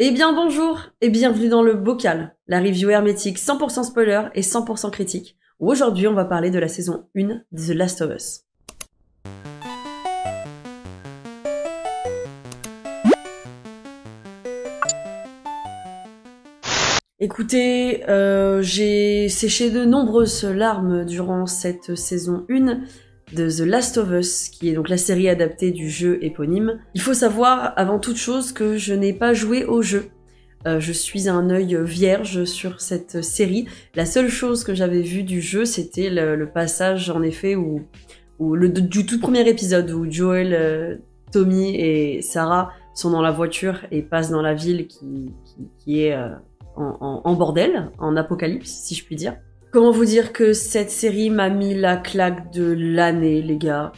Eh bien bonjour et bienvenue dans le Bocal, la review hermétique 100% spoiler et 100% critique, où aujourd'hui on va parler de la saison 1 de The Last of Us. Écoutez, j'ai séché de nombreuses larmes durant cette saison 1 de The Last of Us, qui est donc la série adaptée du jeu éponyme. Il faut savoir avant toute chose que je n'ai pas joué au jeu. Je suis un œil vierge sur cette série. La seule chose que j'avais vue du jeu, c'était le passage en effet du tout premier épisode où Joel, Tommy et Sarah sont dans la voiture et passent dans la ville qui est en bordel, en apocalypse, si je puis dire. Comment vous dire que cette série m'a mis la claque de l'année, les gars.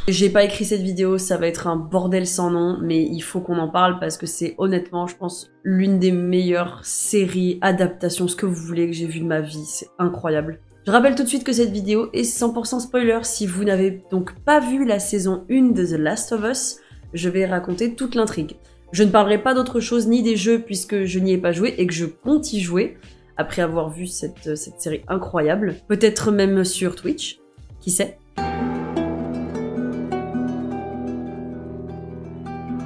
J'ai pas écrit cette vidéo, ça va être un bordel sans nom, mais il faut qu'on en parle parce que c'est honnêtement, je pense, l'une des meilleures séries, adaptations, ce que vous voulez que j'ai vu de ma vie. C'est incroyable. Je rappelle tout de suite que cette vidéo est 100% spoiler. Si vous n'avez donc pas vu la saison 1 de The Last of Us, je vais raconter toute l'intrigue. Je ne parlerai pas d'autre chose ni des jeux puisque je n'y ai pas joué et que je compte y jouer après avoir vu cette série incroyable. Peut-être même sur Twitch, qui sait.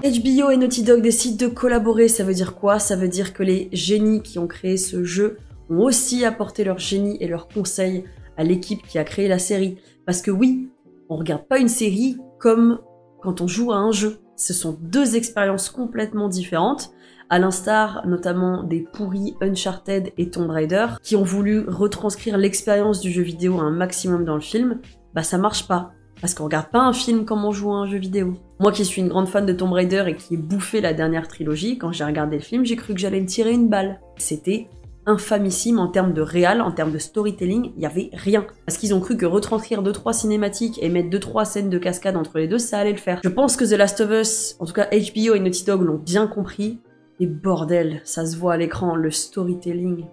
HBO et Naughty Dog décident de collaborer, ça veut dire quoi? Ça veut dire que les génies qui ont créé ce jeu ont aussi apporté leur génie et leurs conseils à l'équipe qui a créé la série. Parce que oui, on regarde pas une série comme quand on joue à un jeu. Ce sont deux expériences complètement différentes, à l'instar notamment des pourris Uncharted et Tomb Raider, qui ont voulu retranscrire l'expérience du jeu vidéo à un maximum dans le film. Bah ça marche pas. Parce qu'on regarde pas un film comme on joue à un jeu vidéo. Moi qui suis une grande fan de Tomb Raider et qui ai bouffé la dernière trilogie, quand j'ai regardé le film, j'ai cru que j'allais me tirer une balle. C'était infamissime en termes de réal, en termes de storytelling, il y avait rien. Parce qu'ils ont cru que retranscrire 2-3 cinématiques et mettre 2-3 scènes de cascade entre les deux, ça allait le faire. Je pense que The Last of Us, en tout cas HBO et Naughty Dog l'ont bien compris. Et bordel, ça se voit à l'écran, le storytelling.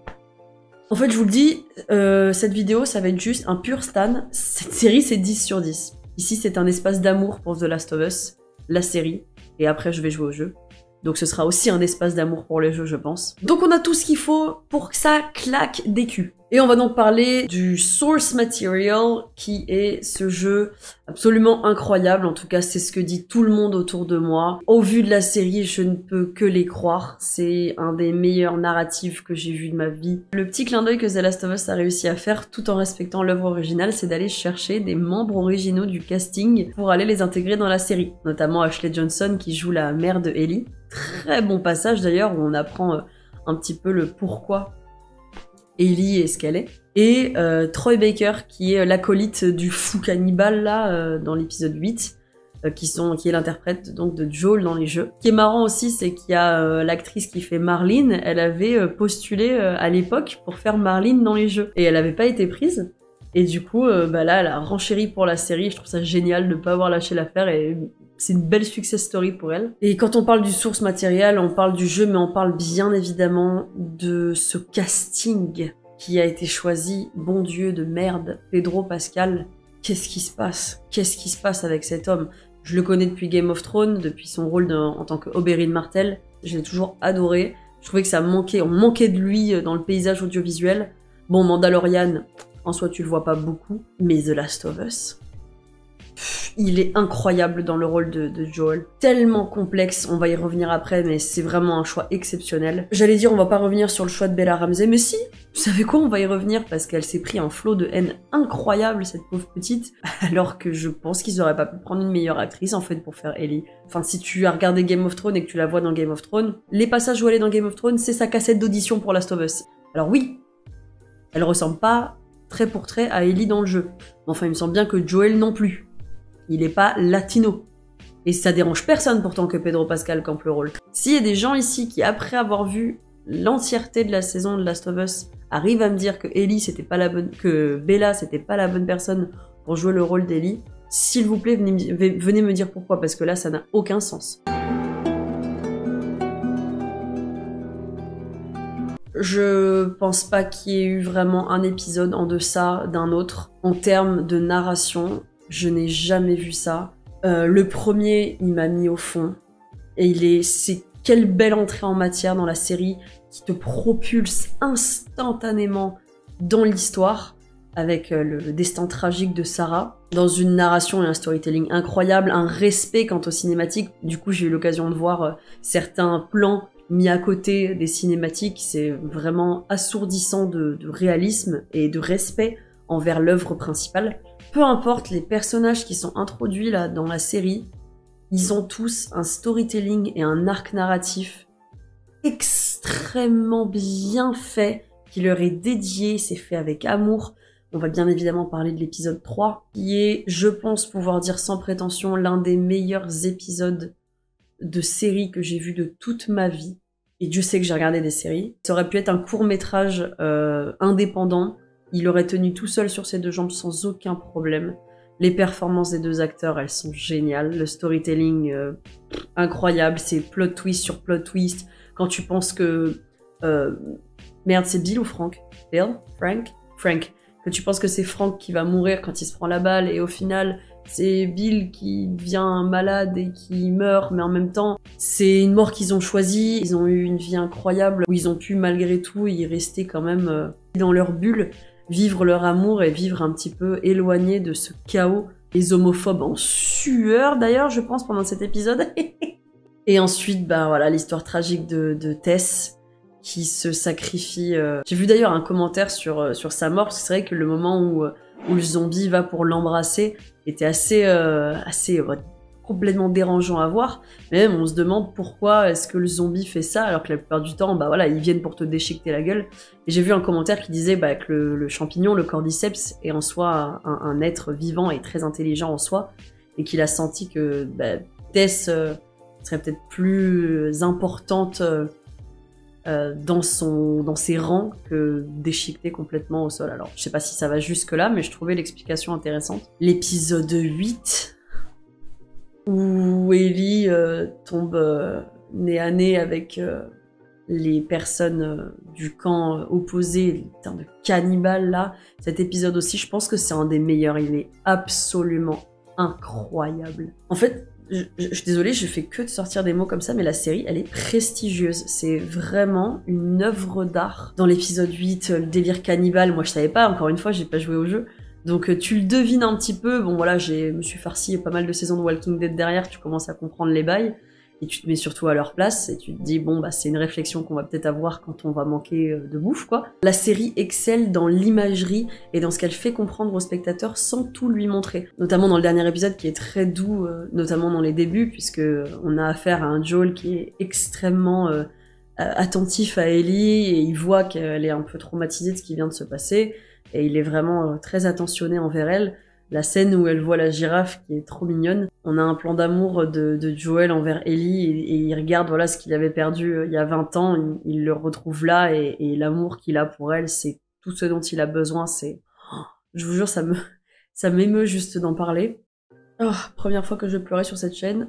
En fait, je vous le dis, cette vidéo, ça va être juste un pur stan. Cette série, c'est 10 sur 10. Ici, c'est un espace d'amour pour The Last of Us, la série, et après, je vais jouer au jeu. Donc ce sera aussi un espace d'amour pour les jeux, je pense. Donc on a tout ce qu'il faut pour que ça claque des culs. Et on va donc parler du Source Material, qui est ce jeu absolument incroyable. En tout cas, c'est ce que dit tout le monde autour de moi. Au vu de la série, je ne peux que les croire. C'est un des meilleurs narratifs que j'ai vu de ma vie. Le petit clin d'œil que The Last of Us a réussi à faire, tout en respectant l'œuvre originale, c'est d'aller chercher des membres originaux du casting pour aller les intégrer dans la série. Notamment Ashley Johnson, qui joue la mère de Ellie. Très bon passage d'ailleurs, où on apprend un petit peu le pourquoi Ellie est ce qu'elle est. Et Troy Baker, qui est l'acolyte du fou cannibale, là, dans l'épisode 8, qui est l'interprète donc de Joel dans les jeux. Ce qui est marrant aussi, c'est qu'il y a l'actrice qui fait Marlene, elle avait postulé à l'époque pour faire Marlene dans les jeux. Et elle n'avait pas été prise. Et du coup, bah là, elle a renchéri pour la série. Je trouve ça génial de ne pas avoir lâché l'affaire et c'est une belle success story pour elle. Et quand on parle du source matériel, on parle du jeu, mais on parle bien évidemment de ce casting qui a été choisi. Bon Dieu de merde, Pedro Pascal. Qu'est-ce qui se passe? Qu'est-ce qui se passe avec cet homme? Je le connais depuis Game of Thrones, depuis son rôle en tant que Oberyn Martell. Je l'ai toujours adoré. Je trouvais que ça manquait, on manquait de lui dans le paysage audiovisuel. Bon, Mandalorian, en soi tu le vois pas beaucoup, mais The Last of Us, il est incroyable dans le rôle de Joel. Tellement complexe, on va y revenir après, mais c'est vraiment un choix exceptionnel. J'allais dire, on va pas revenir sur le choix de Bella Ramsey, mais si, vous savez quoi, on va y revenir parce qu'elle s'est pris un flot de haine incroyable, cette pauvre petite, alors que je pense qu'ils auraient pas pu prendre une meilleure actrice, en fait, pour faire Ellie. Enfin, si tu as regardé Game of Thrones et que tu la vois dans Game of Thrones, les passages où elle est dans Game of Thrones, c'est sa cassette d'audition pour Last of Us. Alors oui, elle ressemble pas trait pour trait à Ellie dans le jeu. Enfin, il me semble bien que Joel non plus. Il est pas latino. Et ça dérange personne pourtant que Pedro Pascal campe le rôle. S'il y a des gens ici qui, après avoir vu l'entièreté de la saison de Last of Us, arrivent à me dire que Ellie c'était pas la bonne, que Bella c'était pas la bonne personne pour jouer le rôle d'Ellie, s'il vous plaît, venez me dire pourquoi, parce que là ça n'a aucun sens. Je pense pas qu'il y ait eu vraiment un épisode en deçà d'un autre en termes de narration. Je n'ai jamais vu ça. Le premier, il m'a mis au fond. Et c'est Quelle belle entrée en matière dans la série qui te propulse instantanément dans l'histoire avec le destin tragique de Sarah, dans une narration et un storytelling incroyable, un respect quant aux cinématiques. Du coup, j'ai eu l'occasion de voir certains plans mis à côté des cinématiques. C'est vraiment assourdissant de réalisme et de respect envers l'œuvre principale. Peu importe les personnages qui sont introduits là dans la série, ils ont tous un storytelling et un arc narratif extrêmement bien fait, qui leur est dédié, c'est fait avec amour. On va bien évidemment parler de l'épisode 3, qui est, je pense pouvoir dire sans prétention, l'un des meilleurs épisodes de série que j'ai vu de toute ma vie. Et Dieu sait que j'ai regardé des séries. Ça aurait pu être un court-métrage indépendant. Il aurait tenu tout seul sur ses deux jambes sans aucun problème. Les performances des deux acteurs, elles sont géniales. Le storytelling, incroyable. C'est plot twist sur plot twist. Quand tu penses que... merde, c'est Bill ou Frank? Bill? Frank. Que tu penses que c'est Frank qui va mourir quand il se prend la balle, et au final, c'est Bill qui devient malade et qui meurt, mais en même temps, c'est une mort qu'ils ont choisie. Ils ont eu une vie incroyable, où ils ont pu, malgré tout, y rester quand même dans leur bulle, vivre leur amour et vivre un petit peu éloigné de ce chaos. Les homophobes en sueur, d'ailleurs, je pense, pendant cet épisode. Et ensuite, bah voilà, l'histoire tragique de Tess, qui se sacrifie. J'ai vu d'ailleurs un commentaire sur sa mort, parce que c'est vrai que le moment où le zombie va pour l'embrasser était assez complètement dérangeant à voir. Mais même on se demande pourquoi est-ce que le zombie fait ça, alors que la plupart du temps, bah voilà, ils viennent pour te déchiqueter la gueule. Et j'ai vu un commentaire qui disait bah, que le champignon, le cordyceps, est en soi un être vivant et très intelligent en soi, et qu'il a senti que bah, Tess serait peut-être plus importante dans ses rangs que déchiqueté complètement au sol. Alors, je sais pas si ça va jusque là, mais je trouvais l'explication intéressante. L'épisode 8, où Ellie tombe nez à nez avec les personnes du camp opposé, les termes de cannibales là. Cet épisode aussi, je pense que c'est un des meilleurs. Il est absolument incroyable. En fait, je suis désolée, je fais que de sortir des mots comme ça, mais la série, elle est prestigieuse. C'est vraiment une œuvre d'art. Dans l'épisode 8, le délire cannibale, moi je savais pas, encore une fois, j'ai pas joué au jeu. Donc tu le devines un petit peu. Bon voilà, je me suis farci pas mal de saisons de Walking Dead derrière, tu commences à comprendre les bails. Et tu te mets surtout à leur place, et tu te dis, bon, bah, c'est une réflexion qu'on va peut-être avoir quand on va manquer de bouffe, quoi. La série excelle dans l'imagerie et dans ce qu'elle fait comprendre au spectateur sans tout lui montrer. Notamment dans le dernier épisode qui est très doux, notamment dans les débuts, puisque on a affaire à un Joel qui est extrêmement attentif à Ellie, et il voit qu'elle est un peu traumatisée de ce qui vient de se passer, et il est vraiment très attentionné envers elle. La scène où elle voit la girafe qui est trop mignonne. On a un plan d'amour de Joel envers Ellie, et il regarde voilà ce qu'il avait perdu il y a 20 ans, il le retrouve là, et l'amour qu'il a pour elle, c'est tout ce dont il a besoin. C'est, je vous jure, ça m'émeut juste d'en parler. Oh, première fois que je pleurais sur cette chaîne.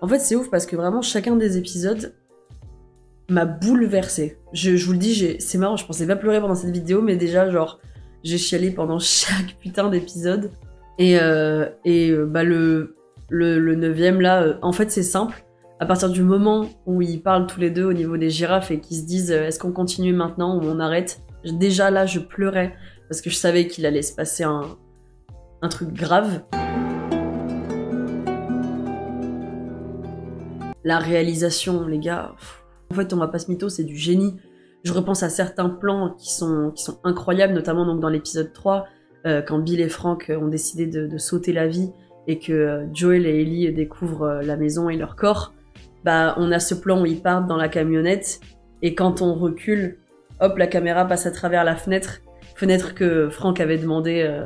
En fait, c'est ouf parce que vraiment chacun des épisodes m'a bouleversée. Je vous le dis, c'est marrant, je pensais pas pleurer pendant cette vidéo, mais déjà genre j'ai chialé pendant chaque putain d'épisode. Et bah le 9e là, en fait c'est simple. À partir du moment où ils parlent tous les deux au niveau des girafes et qu'ils se disent est-ce qu'on continue maintenant ou on arrête, déjà là je pleurais parce que je savais qu'il allait se passer un truc grave. La réalisation, les gars, en fait on va pas se mytho, c'est du génie. Je repense à certains plans qui sont incroyables, notamment donc dans l'épisode 3, quand Bill et Frank ont décidé de sauter la vie et que Joel et Ellie découvrent la maison et leur corps. Bah, on a ce plan où ils partent dans la camionnette, et quand on recule, hop, la caméra passe à travers la fenêtre que Frank avait demandé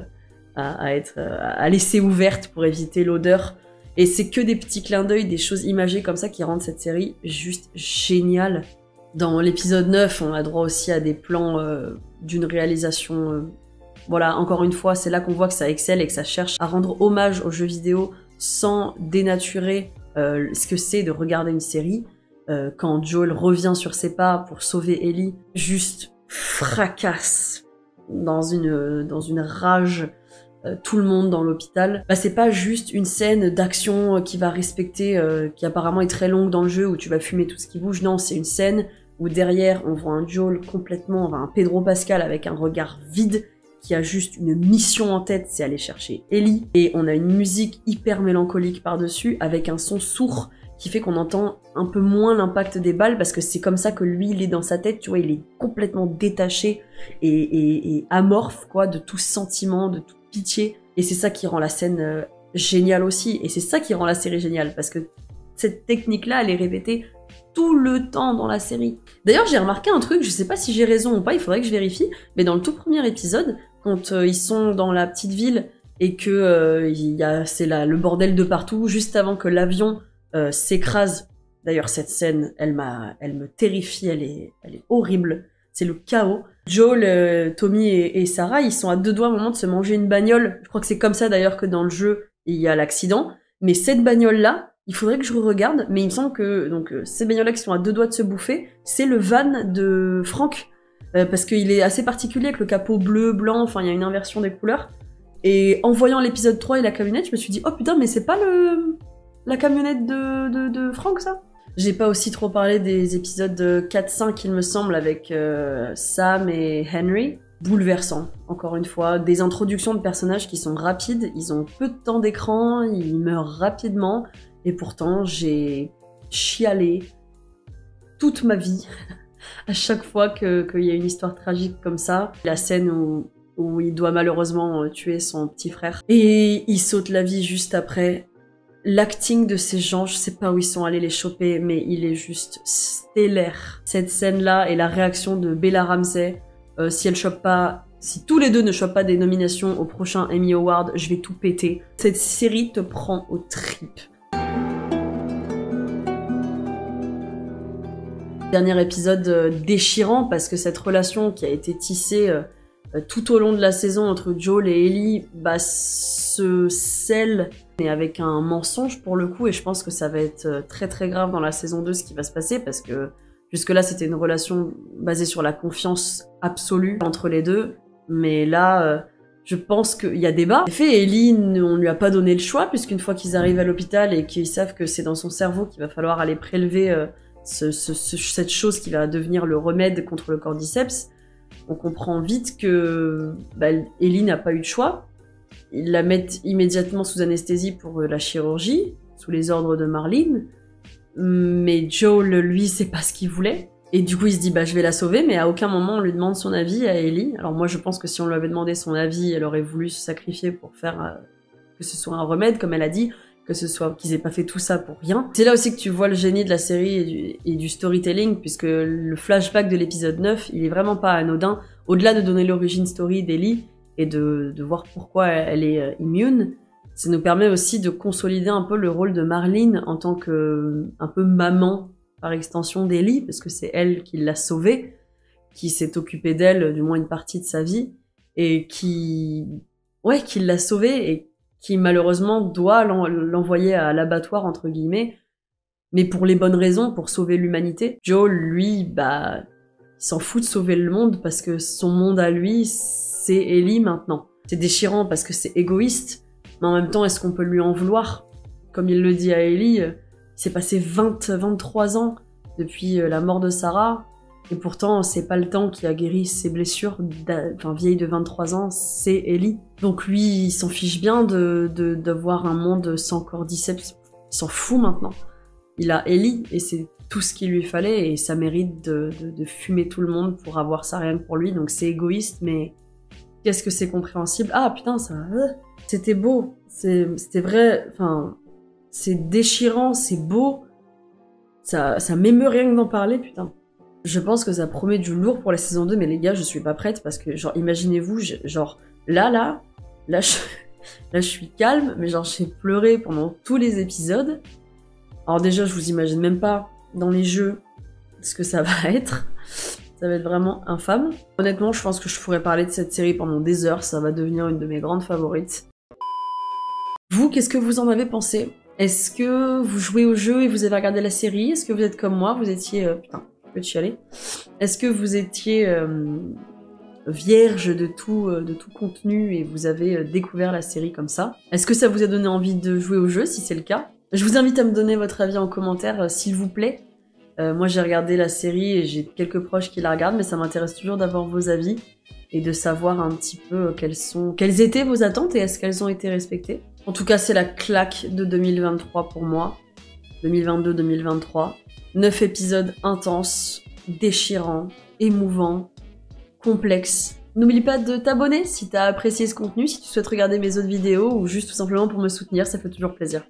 à laisser ouverte pour éviter l'odeur. Et c'est que des petits clins d'œil, des choses imagées comme ça qui rendent cette série juste géniale. Dans l'épisode 9, on a droit aussi à des plans d'une réalisation... voilà, encore une fois, c'est là qu'on voit que ça excelle et que ça cherche à rendre hommage aux jeux vidéo sans dénaturer ce que c'est de regarder une série. Quand Joel revient sur ses pas pour sauver Ellie, juste fracasse dans une rage tout le monde dans l'hôpital. Bah, c'est pas juste une scène d'action qui va respecter, qui apparemment est très longue dans le jeu, où tu vas fumer tout ce qui bouge. Non, c'est une scène où derrière, on voit un Joel complètement, enfin, un Pedro Pascal avec un regard vide, qui a juste une mission en tête, c'est aller chercher Ellie. Et on a une musique hyper mélancolique par-dessus, avec un son sourd, qui fait qu'on entend un peu moins l'impact des balles, parce que c'est comme ça que lui, il est dans sa tête, tu vois, il est complètement détaché et amorphe, quoi, de tout sentiment, de toute pitié. Et c'est ça qui rend la scène géniale aussi, et c'est ça qui rend la série géniale, parce que cette technique-là, elle est répétée tout le temps dans la série. D'ailleurs, j'ai remarqué un truc, je sais pas si j'ai raison ou pas, il faudrait que je vérifie, mais dans le tout premier épisode, quand ils sont dans la petite ville, et que c'est le bordel de partout, juste avant que l'avion s'écrase. D'ailleurs, cette scène, elle me terrifie, elle est horrible. C'est le chaos. Joel, Tommy et Sarah, ils sont à deux doigts au moment de se manger une bagnole. Je crois que c'est comme ça d'ailleurs que dans le jeu, il y a l'accident. Mais cette bagnole-là, il faudrait que je regarde, mais il me semble que ces bagnoles-là qui sont à deux doigts de se bouffer, c'est le van de Frank. Parce qu'il est assez particulier avec le capot bleu, blanc, enfin il y a une inversion des couleurs. Et en voyant l'épisode 3 et la camionnette, je me suis dit, oh putain, mais c'est pas la camionnette de Frank, ça? J'ai pas aussi trop parlé des épisodes 4-5, il me semble, avec Sam et Henry. Bouleversant, encore une fois. Des introductions de personnages qui sont rapides, ils ont peu de temps d'écran, ils meurent rapidement, et pourtant j'ai chialé toute ma vie à chaque fois qu'il y a une histoire tragique comme ça. La scène où il doit malheureusement tuer son petit frère. Et il saute la vie juste après. L'acting de ces gens, je sais pas où ils sont allés les choper, mais il est juste stellaire. Cette scène-là et la réaction de Bella Ramsey, si tous les deux ne chopent pas des nominations au prochain Emmy Award, je vais tout péter. Cette série te prend aux tripes. Dernier épisode déchirant, parce que cette relation qui a été tissée tout au long de la saison entre Joel et Ellie se scelle, mais avec un mensonge pour le coup, et je pense que ça va être très très grave dans la saison 2 ce qui va se passer, parce que jusque-là c'était une relation basée sur la confiance absolue entre les deux, mais là je pense qu'il y a débat. En effet, Ellie, on lui a pas donné le choix, puisqu'une fois qu'ils arrivent à l'hôpital et qu'ils savent que c'est dans son cerveau qu'il va falloir aller prélever cette chose qui va devenir le remède contre le cordyceps, on comprend vite que Ellie n'a pas eu de choix. Ils la mettent immédiatement sous anesthésie pour la chirurgie, sous les ordres de Marlene. Mais Joel, lui, c'est pas ce qu'il voulait. Et du coup, il se dit, je vais la sauver, mais à aucun moment on lui demande son avis à Ellie. Alors moi, je pense que si on lui avait demandé son avis, elle aurait voulu se sacrifier pour faire que ce soit un remède, comme elle a dit, qu'ils aient pas fait tout ça pour rien. C'est là aussi que tu vois le génie de la série et du storytelling, puisque le flashback de l'épisode 9, il est vraiment pas anodin. Au-delà de donner l'origine story d'Ellie et de voir pourquoi elle est immune, ça nous permet aussi de consolider un peu le rôle de Marlene en tant que un peu maman par extension d'Ellie, parce que c'est elle qui l'a sauvée, qui s'est occupée d'elle du moins une partie de sa vie, et qui l'a sauvée et qui malheureusement doit l'envoyer à l'abattoir entre guillemets, mais pour les bonnes raisons, pour sauver l'humanité. Joel, lui, il s'en fout de sauver le monde parce que son monde à lui, c'est Ellie maintenant. C'est déchirant parce que c'est égoïste, mais en même temps, est-ce qu'on peut lui en vouloir? Comme il le dit à Ellie, il s'est passé 23 ans depuis la mort de Sarah, et pourtant, c'est pas le temps qui a guéri ses blessures, vieille de 23 ans, c'est Ellie. Donc lui, il s'en fiche bien d'avoir un monde sans cordyceps, il s'en fout maintenant. Il a Ellie, et c'est tout ce qu'il lui fallait, et ça mérite de fumer tout le monde pour avoir ça rien que pour lui, donc c'est égoïste, mais qu'est-ce que c'est compréhensible. Ah putain, c'était beau, c'était vrai, c'est déchirant, c'est beau, ça m'émeut rien que d'en parler, putain. Je pense que ça promet du lourd pour la saison 2, mais les gars, je suis pas prête, parce que, imaginez-vous, là, je suis calme, mais j'ai pleuré pendant tous les épisodes. Alors déjà, je vous imagine même pas dans les jeux ce que ça va être. Ça va être vraiment infâme. Honnêtement, je pense que je pourrais parler de cette série pendant des heures, ça va devenir une de mes grandes favorites. Vous, qu'est-ce que vous en avez pensé? Est-ce que vous jouez au jeu et vous avez regardé la série? Est-ce que vous êtes comme moi, vous étiez... putain, je peux chialer. Est-ce que vous étiez vierge de tout contenu et vous avez découvert la série comme ça. Est-ce que ça vous a donné envie de jouer au jeu, si c'est le cas? Je vous invite à me donner votre avis en commentaire, s'il vous plaît. Moi j'ai regardé la série et j'ai quelques proches qui la regardent, mais ça m'intéresse toujours d'avoir vos avis et de savoir un petit peu quelles étaient vos attentes et est-ce qu'elles ont été respectées. En tout cas, c'est la claque de 2023 pour moi. 2022-2023. 9 épisodes intenses, déchirants, émouvants, complexes. N'oublie pas de t'abonner si t'as apprécié ce contenu, si tu souhaites regarder mes autres vidéos ou juste tout simplement pour me soutenir, ça fait toujours plaisir.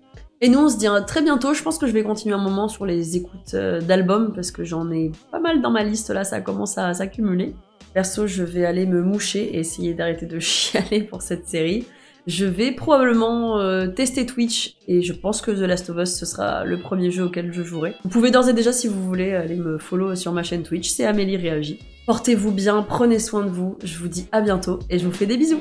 Et nous, on se dit à très bientôt. Je pense que je vais continuer un moment sur les écoutes d'albums parce que j'en ai pas mal dans ma liste là, ça commence à s'accumuler. Perso, je vais aller me moucher et essayer d'arrêter de chialer pour cette série. Je vais probablement tester Twitch et je pense que The Last of Us ce sera le premier jeu auquel je jouerai. Vous pouvez d'ores et déjà, si vous voulez, aller me follow sur ma chaîne Twitch, c'est Amélie Réagit. Portez-vous bien, prenez soin de vous, je vous dis à bientôt et je vous fais des bisous.